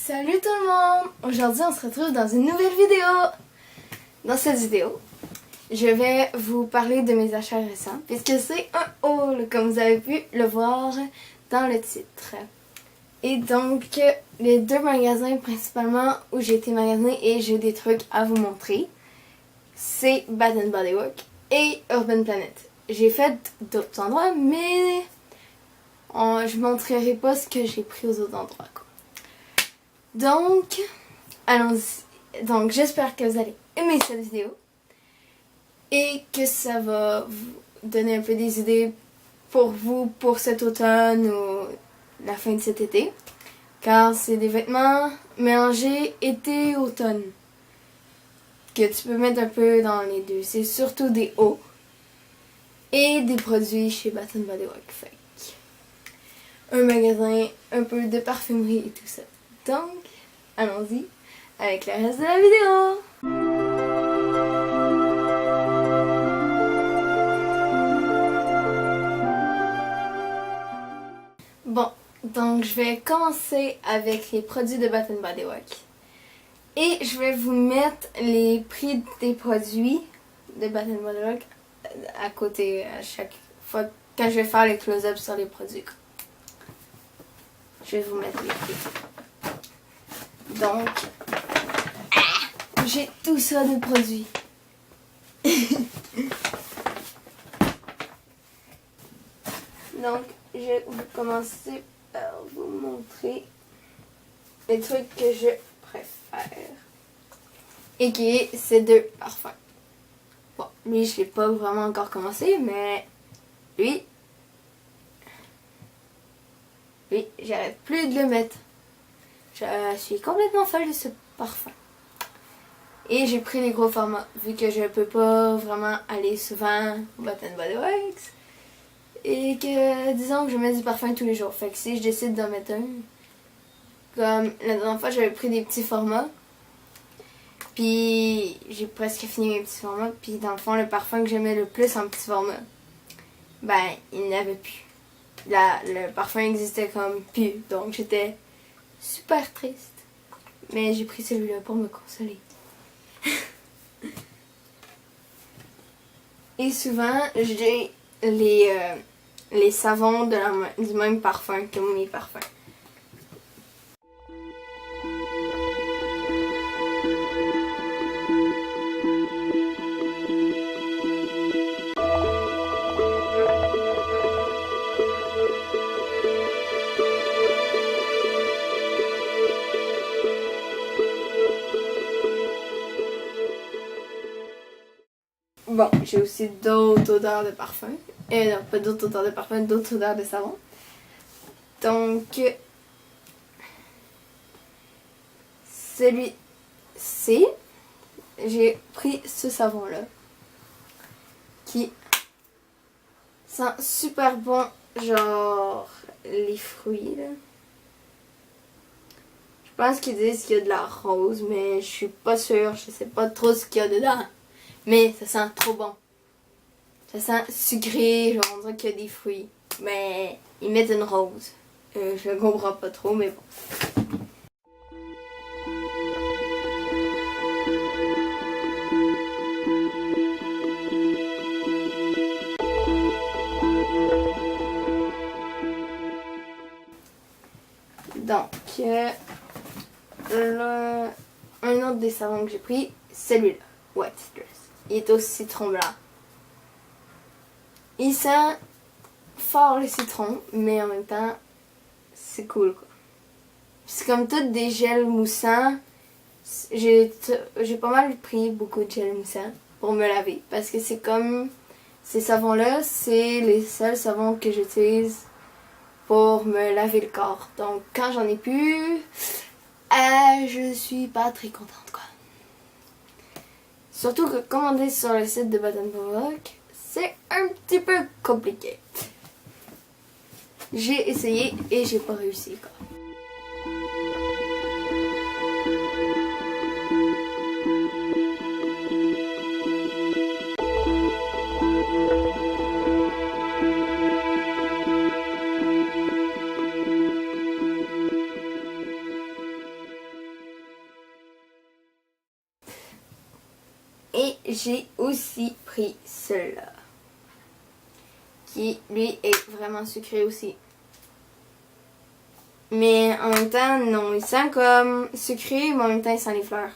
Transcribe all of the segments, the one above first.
Salut tout le monde! Aujourd'hui on se retrouve dans une nouvelle vidéo. Dans cette vidéo, je vais vous parler de mes achats récents puisque c'est un haul comme vous avez pu le voir dans le titre. Et donc les deux magasins principalement où j'ai été magasiner et j'ai des trucs à vous montrer, c'est Bath & Body Works et Urban Planet. J'ai fait d'autres endroits mais je ne montrerai pas ce que j'ai pris aux autres endroits quoi. Donc, allons-y. Donc, j'espère que vous allez aimer cette vidéo et que ça va vous donner un peu des idées pour vous pour cet automne ou la fin de cet été. Car c'est des vêtements mélangés été-automne que tu peux mettre un peu dans les deux. C'est surtout des hauts et des produits chez Bath & Body Works. Fait un magasin un peu de parfumerie et tout ça. Donc, allons-y avec le reste de la vidéo. Bon, donc je vais commencer avec les produits de Bath & Body Works. Et je vais vous mettre les prix des produits de Bath & Body Works à côté à chaque fois quand je vais faire les close-ups sur les produits. Je vais vous mettre les prix. Donc, j'ai tout ça de produits. Donc, je vais commencer par vous montrer les trucs que je préfère. Et qui est ces deux parfums. Bon, lui, je l'ai pas vraiment encore commencé, mais lui, j'arrête plus de le mettre. Je suis complètement folle de ce parfum. Et j'ai pris les gros formats, vu que je peux pas vraiment aller souvent au Bath & Body Works. Et que, disons que je mets du parfum tous les jours. Fait que si je décide d'en mettre un, comme la dernière fois, j'avais pris des petits formats. Puis j'ai presque fini mes petits formats. Puis dans le fond, le parfum que j'aimais le plus en petit format, ben, il n'y avait plus. Le parfum existait comme plus. Donc j'étais super triste. Mais j'ai pris celui-là pour me consoler. Et souvent, j'ai les savons du même parfum que mes parfums. Bon, j'ai aussi d'autres odeurs de parfum. Non, pas d'autres odeurs de parfum, d'autres odeurs de savon. Donc, celui-ci, j'ai pris ce savon-là. Qui sent super bon, genre les fruits, là. Je pense qu'ils disent qu'il y a de la rose, mais je suis pas sûre. Je sais pas trop ce qu'il y a dedans. Mais ça sent trop bon. Ça sent sucré, genre on dirait qu'il y a des fruits. Mais ils mettent une rose. Je ne comprends pas trop, mais bon. Donc, un autre des savons que j'ai pris, celui-là, White Citrus. Il est au citron blanc. Il sent fort le citron, mais en même temps, c'est cool quoi. C'est comme tout des gels moussants. J'ai pas mal pris beaucoup de gels moussants pour me laver. Parce que c'est comme ces savons-là, c'est les seuls savons que j'utilise pour me laver le corps. Donc quand j'en ai plus, je suis pas très contente quoi. Surtout que commander sur le site de Bath & Body Works, c'est un petit peu compliqué. J'ai essayé et j'ai pas réussi quoi. Et j'ai aussi pris celui-là, qui lui est vraiment sucré aussi. Mais en même temps, non, il sent comme sucré, mais en même temps, il sent les fleurs.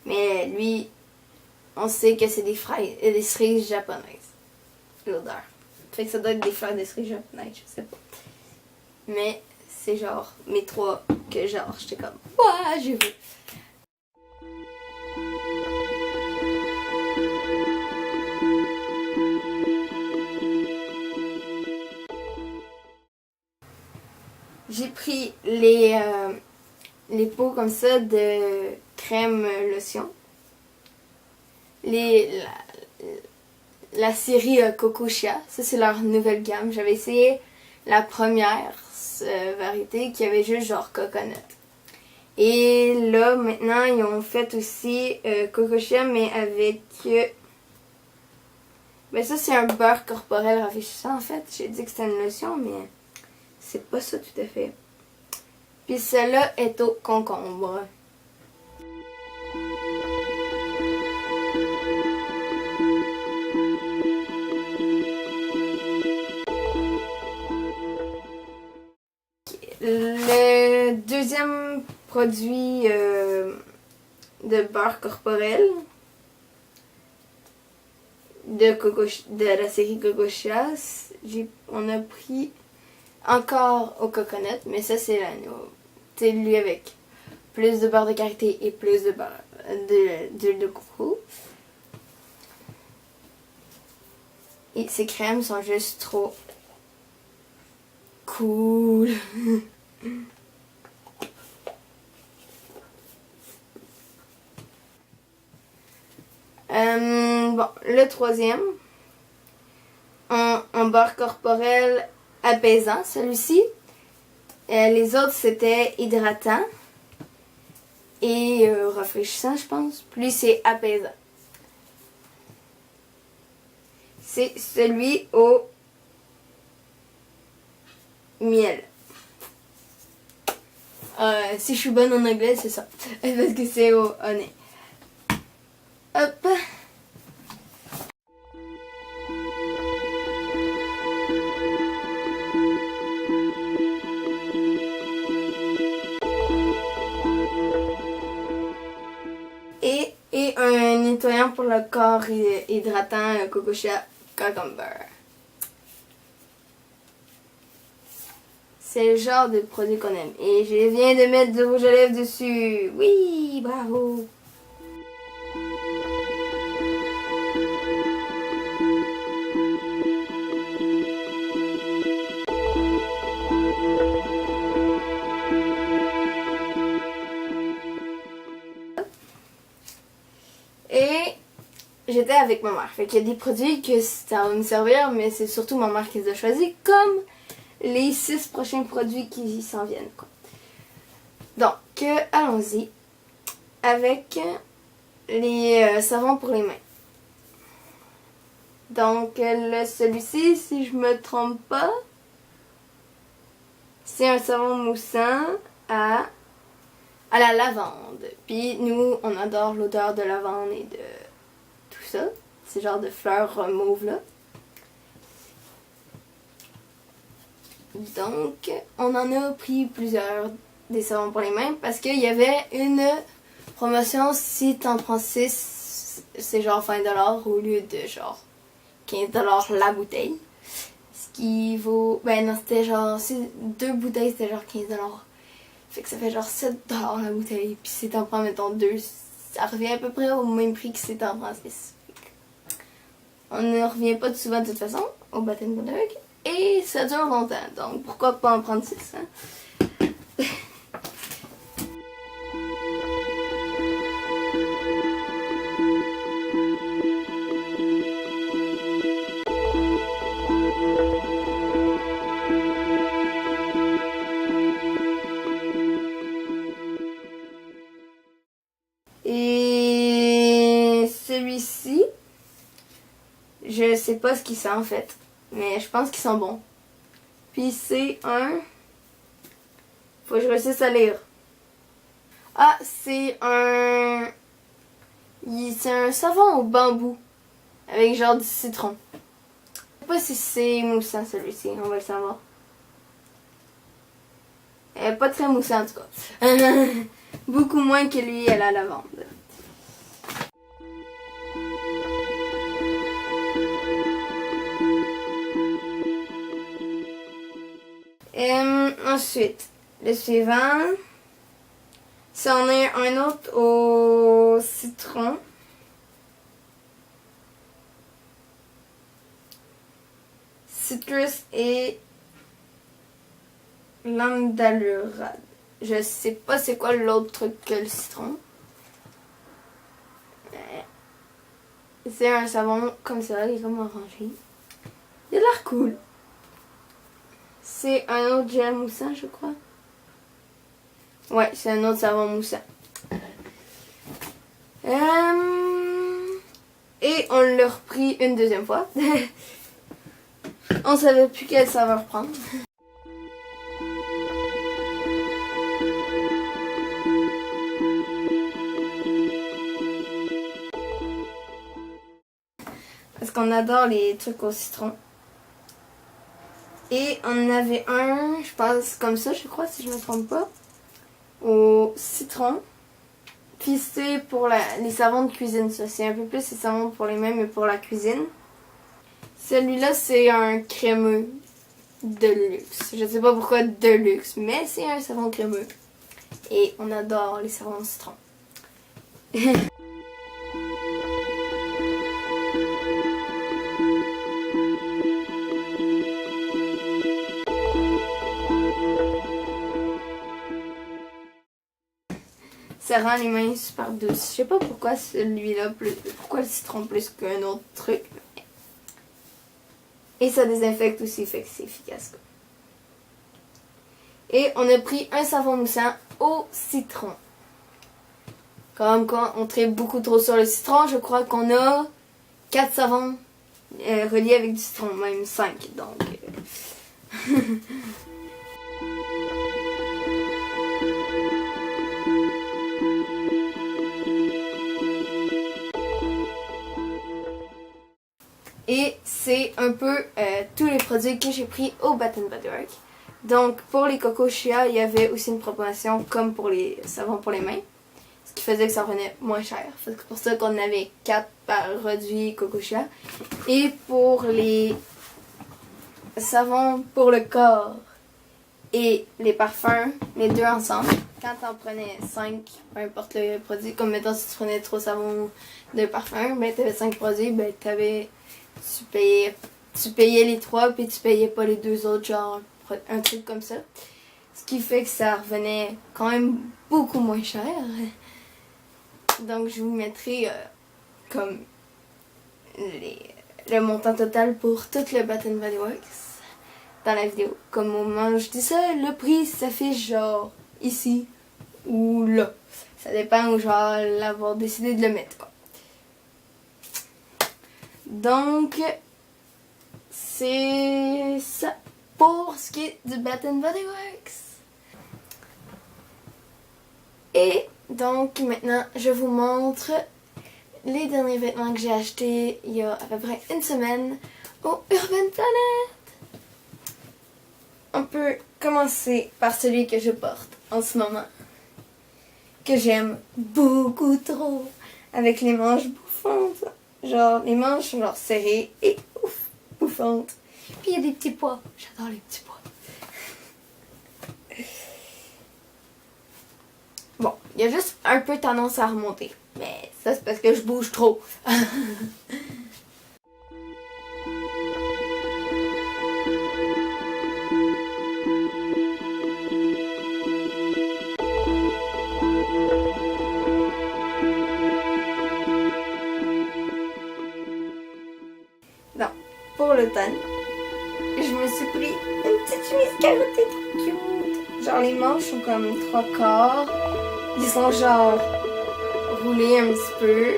Mais lui, on sait que c'est des cerises japonaises. L'odeur. Fait que ça doit être des fleurs de cerises japonaises, je sais pas. Mais c'est genre mes trois que genre, j'étais comme, ouais, j'ai vu. J'ai pris les pots comme ça de crème lotion. La série Coco Chia, ça c'est leur nouvelle gamme. J'avais essayé la première variété qui avait juste genre coconut. Et là maintenant ils ont fait aussi Coco Chia mais avec... ben ça c'est un beurre corporel rafraîchissant en fait. J'ai dit que c'était une lotion mais c'est pas ça tout à fait. Puis celle-là est au concombre. Le deuxième produit de beurre corporel de la série Coco Chia, on a pris encore au coconut, mais ça c'est c'est lui avec plus de beurre de karité et plus de beurre d'huile de coco. Et ces crèmes sont juste trop cool. Bon, le troisième, un beurre corporel apaisant, celui-ci. Les autres, c'était hydratant et rafraîchissant, je pense. Puis c'est apaisant. C'est celui au miel. Si je suis bonne en anglais, c'est ça. Parce que c'est au honey. Hop. Et un nettoyant pour le corps hydratant Coco Chia Cucumber. C'est le genre de produit qu'on aime. Et je viens de mettre du rouge à lèvres dessus. Oui, bravo. Et j'étais avec ma mère. Fait qu'il y a des produits que ça va me servir, mais c'est surtout ma mère qui les a choisis, comme les 6 prochains produits qui s'en viennent, quoi. Donc, allons-y avec les savons pour les mains. Donc, celui-ci, si je me trompe pas, c'est un savon moussant à la lavande. Puis nous, on adore l'odeur de lavande et de tout ça. Ces genres de fleurs mauves là. Donc, on en a pris plusieurs des savons pour les mains parce qu'il y avait une promotion si t'en prends 6, c'est genre 20$ au lieu de genre 15$ la bouteille. Ce qui vaut... ben non, c'était genre... si 2 bouteilles, c'était genre 15$. Fait que ça fait genre 7$ la bouteille. Puis si t'en prends, mettons 2, ça revient à peu près au même prix que si t'en prends 6. On ne revient pas souvent de toute façon au baptême de avec. Et ça dure longtemps. Donc pourquoi pas en prendre 6, hein? Et celui-ci, je sais pas ce qu'il sent en fait, mais je pense qu'ils sont bons. Puis c'est un... faut que je réussisse à lire. Ah, c'est un C'est un savon au bambou. Avec genre du citron. Je sais pas si c'est moussant celui-ci, on va le savoir. Pas très moussant en tout cas. Beaucoup moins que lui à la lavande. Ensuite, le suivant, c'en est un autre au citron. Citrus et l'andalurade. Je sais pas c'est quoi l'autre truc que le citron. C'est un savon comme ça, il est comme orangé. Il a l'air cool. C'est un autre gel moussant, je crois. Ouais, c'est un autre savon moussant. Et on l'a repris une deuxième fois. On savait plus quelle saveur prendre. Parce qu'on adore les trucs au citron. Et on avait un, je pense comme ça, je crois, si je me trompe pas, au citron. Puis c'est pour les savons de cuisine, ça. C'est un peu plus les savons pour les mains, mais pour la cuisine. Celui-là, c'est un crémeux de luxe. Je sais pas pourquoi de luxe, mais c'est un savon crémeux. Et on adore les savons au citron. Ça rend les mains super douces. Je sais pas pourquoi celui-là, pourquoi le citron plus qu'un autre truc. Et ça désinfecte aussi, fait que c'est efficace. Et on a pris un savon moussant au citron. Comme quand on traite beaucoup trop sur le citron, je crois qu'on a 4 savons reliés avec du citron, même 5. Donc... Et c'est un peu tous les produits que j'ai pris au Bath Body Works. Donc pour les Coco Chia, il y avait aussi une promotion comme pour les savons pour les mains. Ce qui faisait que ça revenait moins cher. C'est pour ça qu'on avait 4 produits Coco Chia. Et pour les savons pour le corps et les parfums, les deux ensemble, quand t'en prenais 5, peu importe le produit, comme mettons si tu prenais 3 savons de parfum, ben t'avais 5 produits, ben tu payais les 3 puis tu payais pas les 2 autres, genre un truc comme ça. Ce qui fait que ça revenait quand même beaucoup moins cher. Donc je vous mettrai comme le montant total pour tout le Bath Body Works dans la vidéo. Comme au moment où je dis ça, le prix s'affiche genre ici ou là. Ça dépend où genre l'avoir décidé de le mettre quoi. Donc c'est ça pour ce qui est du Bath Body Works. Et donc maintenant je vous montre les derniers vêtements que j'ai achetés il y a à peu près une semaine au Urban Planet. On peut commencer par celui que je porte en ce moment, que j'aime beaucoup trop, avec les manches bouffantes, genre les manches genre serrées et bouffantes. Puis il y a des petits pois, j'adore les petits pois. Bon, il y a juste un peu tendance à remonter, mais ça c'est parce que je bouge trop. Non, pour l'automne, je me suis pris une petite chemise carottée trop cute. Genre les manches sont comme 3 quarts. Ils sont genre roulés un petit peu.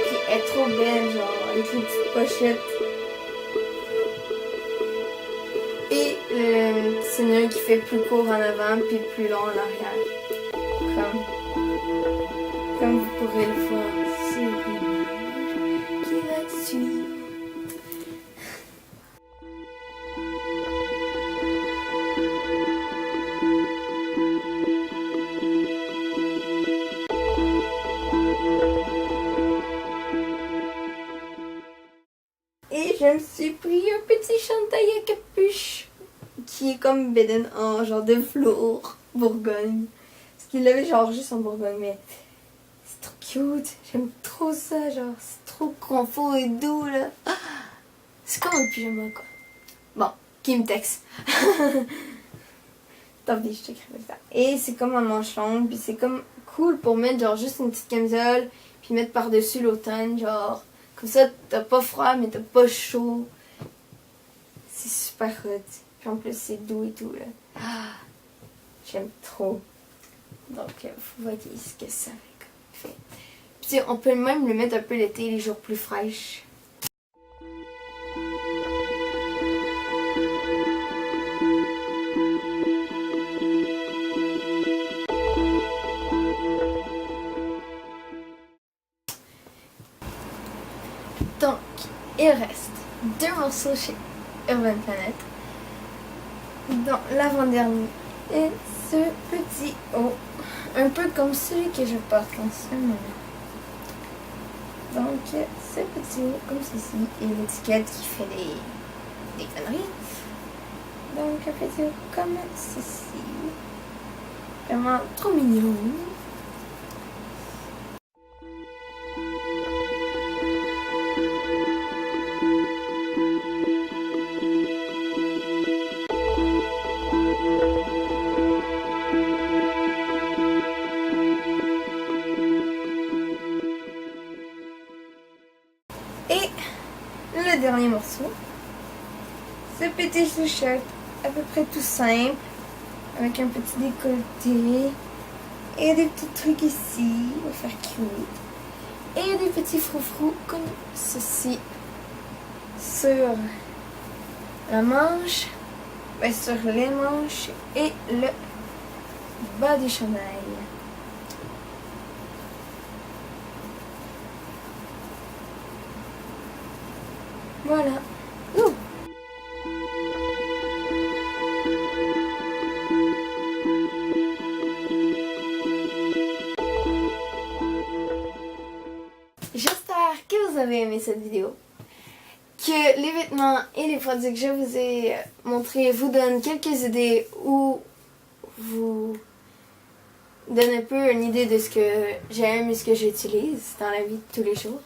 Puis elle est trop belle, genre avec les petites pochettes. Et le petit nœud qui fait plus court en avant puis plus long en arrière. Comme vous pourrez le voir sur l'image qui va suivre. Et je me suis pris un petit chandail à capuche qui est comme bédaine en genre de velours Bourgogne. Parce qu'il l'avait genre juste en Bourgogne, mais c'est trop cute. J'aime trop ça, genre c'est trop confort et doux là. Ah, c'est comme un pyjama quoi. Bon, qui me texte. Tant pis, je t'écrivais ça. Et c'est comme un manche longue, puis c'est comme cool pour mettre genre juste une petite camisole, puis mettre par-dessus l'automne, genre comme ça t'as pas froid mais t'as pas chaud. C'est super hot. Puis en plus c'est doux et tout là. Ah, j'aime trop. Donc vous voyez ce que ça fait. Puis on peut même le mettre un peu l'été, les jours plus fraîches. Donc, il reste 2 morceaux chez Urban Planet. Dans l'avant-dernier est ce petit haut, un peu comme celui que je porte en ce moment. Donc, ce petit haut comme ceci et l'étiquette qui fait des conneries. Donc, un petit haut comme ceci. Vraiment trop mignon. Et le dernier morceau, ce petit t-shirt à peu près tout simple, avec un petit décolleté et des petits trucs ici pour faire cute. Et des petits froufrous comme ceci sur la manche, sur les manches et le bas du chandail. Voilà. Ouh. J'espère que vous avez aimé cette vidéo, que les vêtements et les produits que je vous ai montrés vous donnent quelques idées ou vous donnent un peu une idée de ce que j'aime et ce que j'utilise dans la vie de tous les jours.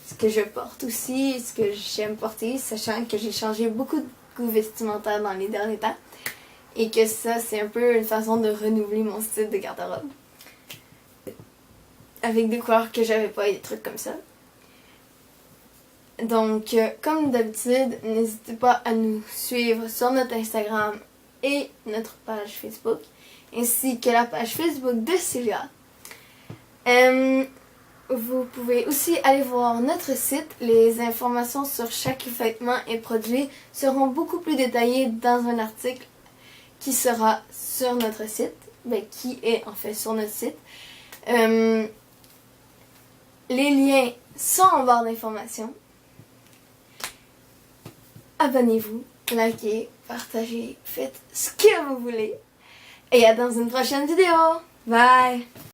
Ce que je porte aussi, ce que j'aime porter, sachant que j'ai changé beaucoup de goût vestimentaire dans les derniers temps et que ça c'est un peu une façon de renouveler mon style de garde-robe avec des couleurs que j'avais pas et des trucs comme ça. Donc comme d'habitude, n'hésitez pas à nous suivre sur notre Instagram et notre page Facebook ainsi que la page Facebook de Sylvia. Vous pouvez aussi aller voir notre site. Les informations sur chaque vêtement et produit seront beaucoup plus détaillées dans un article qui sera sur notre site. Qui est en fait sur notre site. Les liens sont en barre d'informations. Abonnez-vous, likez, partagez, faites ce que vous voulez. Et à dans une prochaine vidéo. Bye!